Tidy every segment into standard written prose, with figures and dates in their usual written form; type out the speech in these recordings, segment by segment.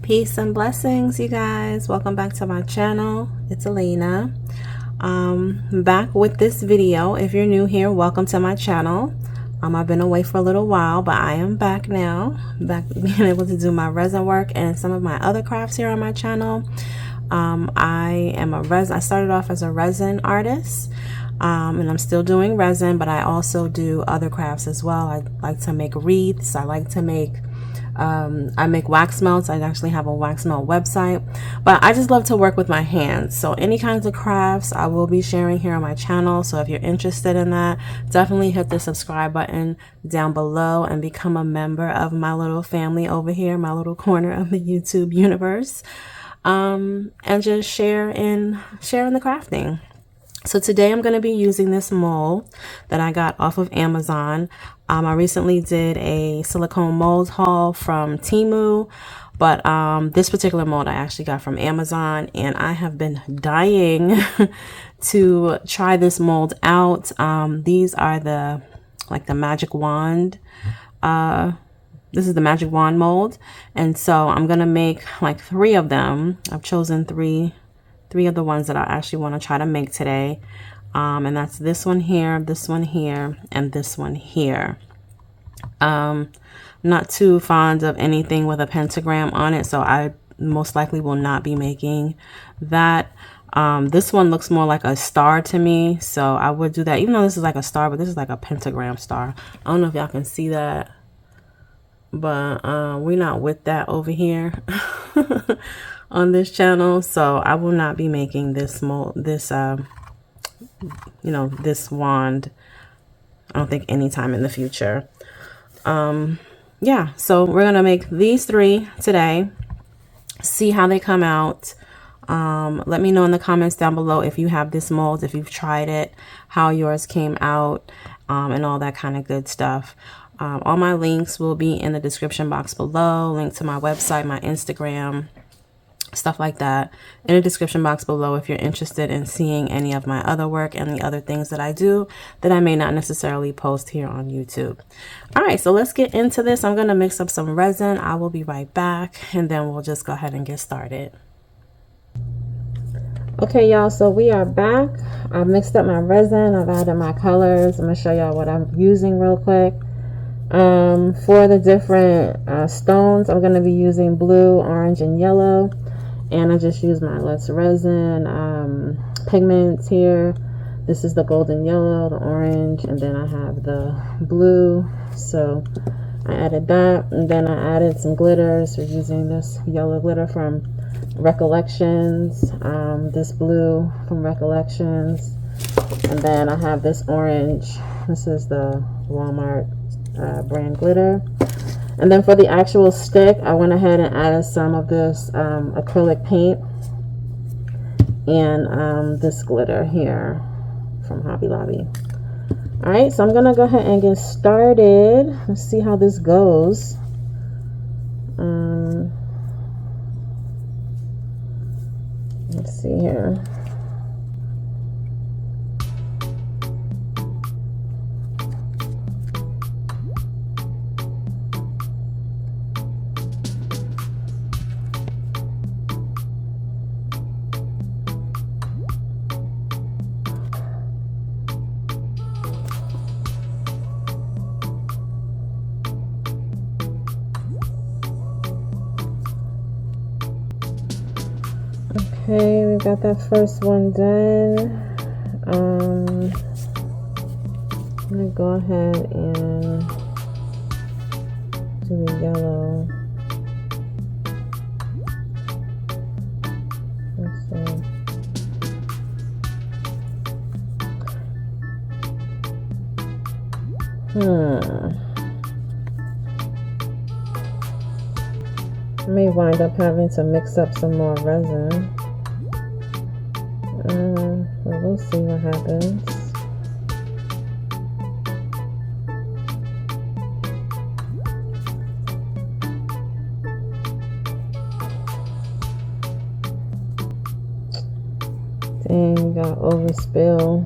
Peace and blessings, you guys. Welcome back to my channel. It's Elena. Back with this video. If you're new here, welcome to my channel. I've been away for a little while, but I am back now. Back being able to do my resin work and some of my other crafts here on my channel. I started off as a resin artist. And I'm still doing resin, but I also do other crafts as well. I like to make wreaths. I like to make I make wax melts. I actually have a wax melt website, but I just love to work with my hands. So any kinds of crafts I will be sharing here on my channel. So if you're interested in that, definitely hit the subscribe button down below and become a member of my little family over here, my little corner of the YouTube universe, and just share in the crafting. So today I'm going to be using this mold that I got off of Amazon. I recently did a silicone mold haul from Temu, but this particular mold I actually got from Amazon, and I have been dying to try this mold out. These are the magic wand. This is the magic wand mold, and so I'm going to make like 3 of them. I've chosen three of the ones that I actually want to try to make today, and that's this one here, and this one here. Not too fond of anything with a pentagram on it, so I most likely will not be making that. This one looks more like a star to me, so I would do that, even though this is like a star, but this is like a pentagram star. I don't know if y'all can see that, but we're not with that over here on this channel, so I will not be making this mold, this wand, I don't think anytime in the future. Yeah, so we're gonna make these 3 today, see how they come out. Let me know in the comments down below if you have this mold, if you've tried it, how yours came out, and all that kind of good stuff. All my links will be in the description box below, link to my website, my Instagram, stuff like that in the description box below if you're interested in seeing any of my other work and the other things that I do that I may not necessarily post here on YouTube. All right, so let's get into this. I'm going to mix up some resin. I will be right back, and then we'll just go ahead and get started. Okay, y'all, so we are back. I've mixed up my resin. I've added my colors. I'm going to show y'all what I'm using real quick. For the different stones, I'm going to be using blue, orange, and yellow. And I just use my Let's Resin pigments here. This is the golden yellow, the orange, and then I have the blue. So I added that, and then I added some glitters. We're using this yellow glitter from Recollections, this blue from Recollections, and then I have this orange. This is the Walmart brand glitter. And then for the actual stick, I went ahead and added some of this acrylic paint and this glitter here from Hobby Lobby. All right, so I'm gonna go ahead and get started. Let's see how this goes. Let's see here. Okay, we got that first one done. I'm gonna go ahead and do the yellow. Let's see. I may wind up having to mix up some more resin. Well, we'll see what happens. Dang, got overspill.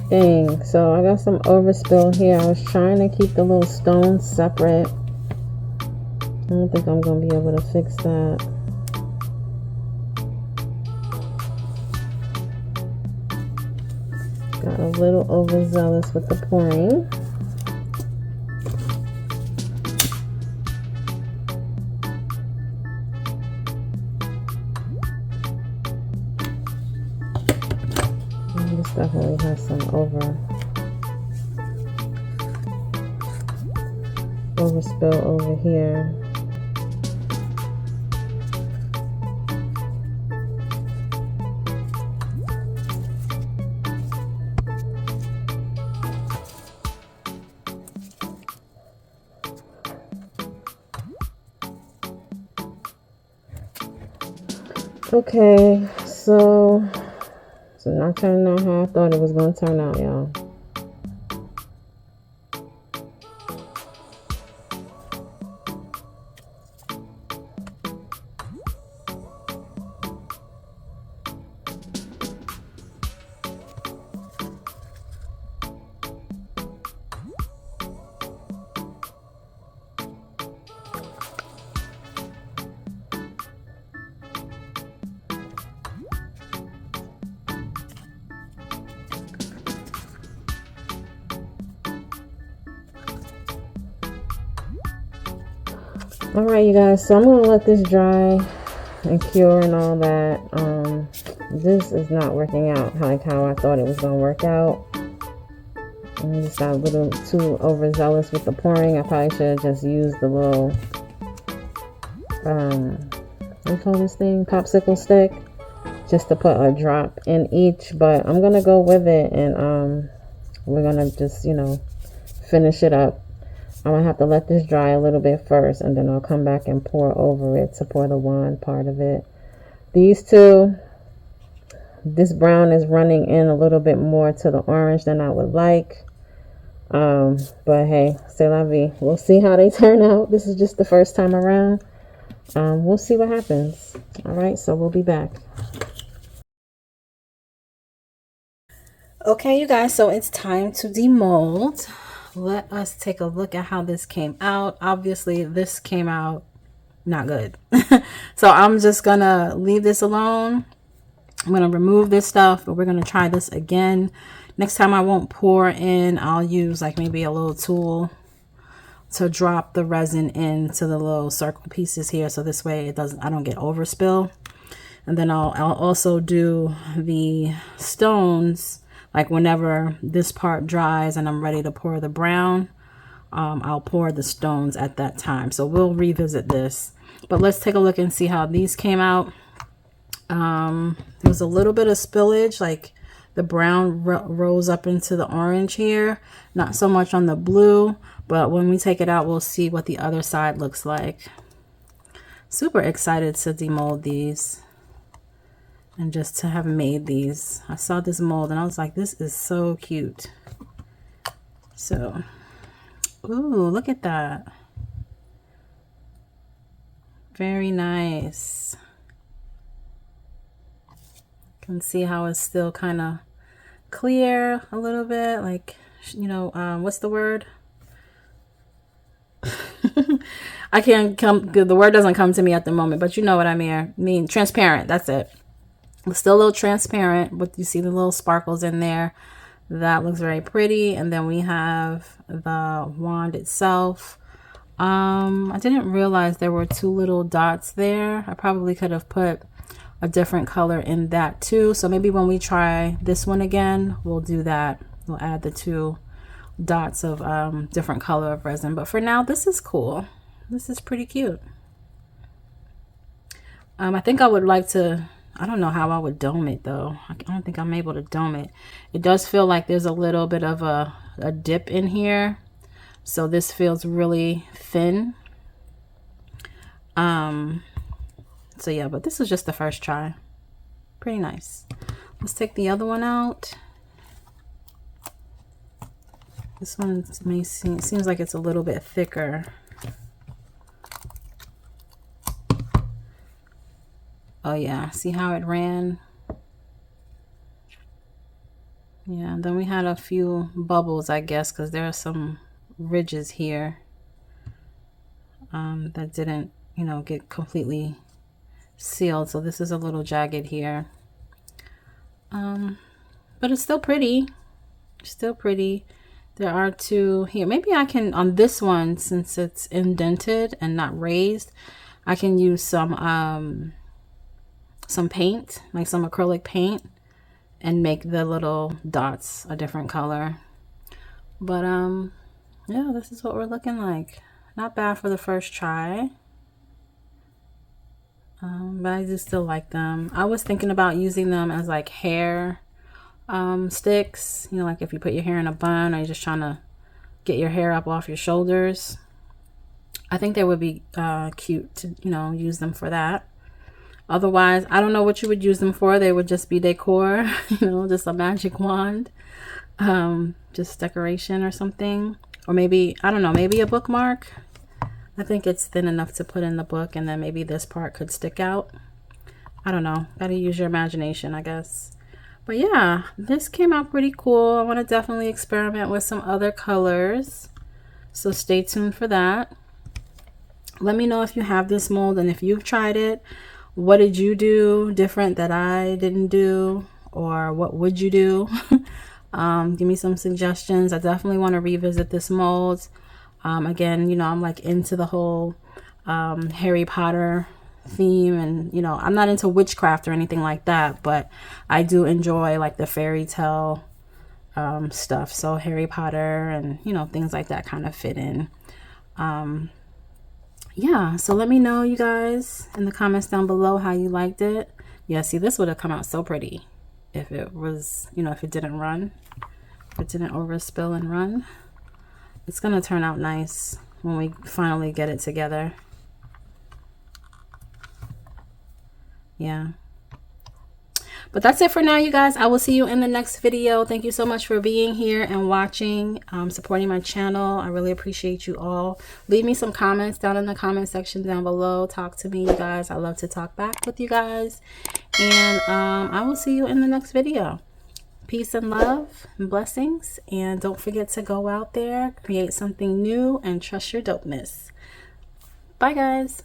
Dang, so I got some overspill here. I was trying to keep the little stones separate. I don't think I'm gonna be able to fix that. Got a little overzealous with the pouring. This definitely has some overspill over here. Okay, so not turning out how I thought it was gonna turn out, y'all. Alright, you guys, so I'm gonna let this dry and cure and all that. This is not working out like how I thought it was gonna work out. I just got a little too overzealous with the pouring. I probably should have just used the little what do you call this thing? Popsicle stick, just to put a drop in each, but I'm gonna go with it, and we're gonna just, you know, finish it up. I'm gonna have to let this dry a little bit first, and then I'll come back and pour over it to pour the wand part of it. These two, this brown is running in a little bit more to the orange than I would like. But hey, c'est la vie. We'll see how they turn out. This is just the first time around. We'll see what happens. All right, so we'll be back. Okay, you guys, so it's time to demold. Let us take a look at how this came out. Obviously, this came out not good. So I'm just gonna leave this alone. I'm gonna remove this stuff, but we're gonna try this again. Next time I won't pour in. I'll use like maybe a little tool to drop the resin into the little circle pieces here, so this way I don't get overspill. And then I'll also do the stones, like whenever this part dries and I'm ready to pour the brown, I'll pour the stones at that time. So we'll revisit this, but let's take a look and see how these came out. There's a little bit of spillage, like the brown rose up into the orange here, not so much on the blue, but when we take it out, we'll see what the other side looks like. Super excited to demold these and just to have made these. I saw this mold and I was like, this is so cute. So, ooh, look at that. Very nice. Can see how it's still kind of clear a little bit, like, you know, what's the word? I can't come, the word doesn't come to me at the moment, but you know what I mean. Transparent, that's it. It's still a little transparent, but you see the little sparkles in there. That looks very pretty. And then we have the wand itself. I didn't realize there were two little dots there. I probably could have put a different color in that too. So maybe when we try this one again, we'll do that. We'll add the two dots of different color of resin. But for now, this is cool. This is pretty cute. I think I would like to, I don't know how I would dome it though. I don't think I'm able to dome it. It does feel like there's a little bit of a dip in here. So this feels really thin. So yeah, but this is just the first try. Pretty nice. Let's take the other one out. This one seems like it's a little bit thicker. Oh yeah, see how it ran? Yeah, then we had a few bubbles, I guess, because there are some ridges here that didn't, you know, get completely sealed. So this is a little jagged here. But it's still pretty. Still pretty. There are two here. Maybe I can, on this one, since it's indented and not raised, I can use some paint, like some acrylic paint, and make the little dots a different color. But yeah, this is what we're looking like. Not bad for the first try. But I do still like them. I was thinking about using them as like hair sticks, you know, like if you put your hair in a bun or you're just trying to get your hair up off your shoulders. I think they would be cute to, you know, use them for that. Otherwise, I don't know what you would use them for. They would just be decor, you know, just a magic wand, just decoration or something. Or maybe, I don't know, maybe a bookmark. I think it's thin enough to put in the book, and then maybe this part could stick out. I don't know. Gotta use your imagination, I guess. But yeah, this came out pretty cool. I want to definitely experiment with some other colors. So stay tuned for that. Let me know if you have this mold and if you've tried it. What did you do different that I didn't do? Or what would you do? Give me some suggestions. I definitely want to revisit this mold. Again, you know, I'm like into the whole Harry Potter theme, and you know, I'm not into witchcraft or anything like that, but I do enjoy like the fairy tale stuff. So Harry Potter and, you know, things like that kind of fit in. Yeah, so let me know, you guys, in the comments down below how you liked it. Yeah, see, this would have come out so pretty if it was, you know, if it didn't run, if it didn't overspill and run. It's gonna turn out nice when we finally get it together. Yeah. But that's it for now, you guys. I will see you in the next video. Thank you so much for being here and watching, supporting my channel. I really appreciate you all. Leave me some comments down in the comment section down below. Talk to me, you guys. I love to talk back with you guys. And I will see you in the next video. Peace and love and blessings. And don't forget to go out there, create something new, and trust your dopeness. Bye, guys.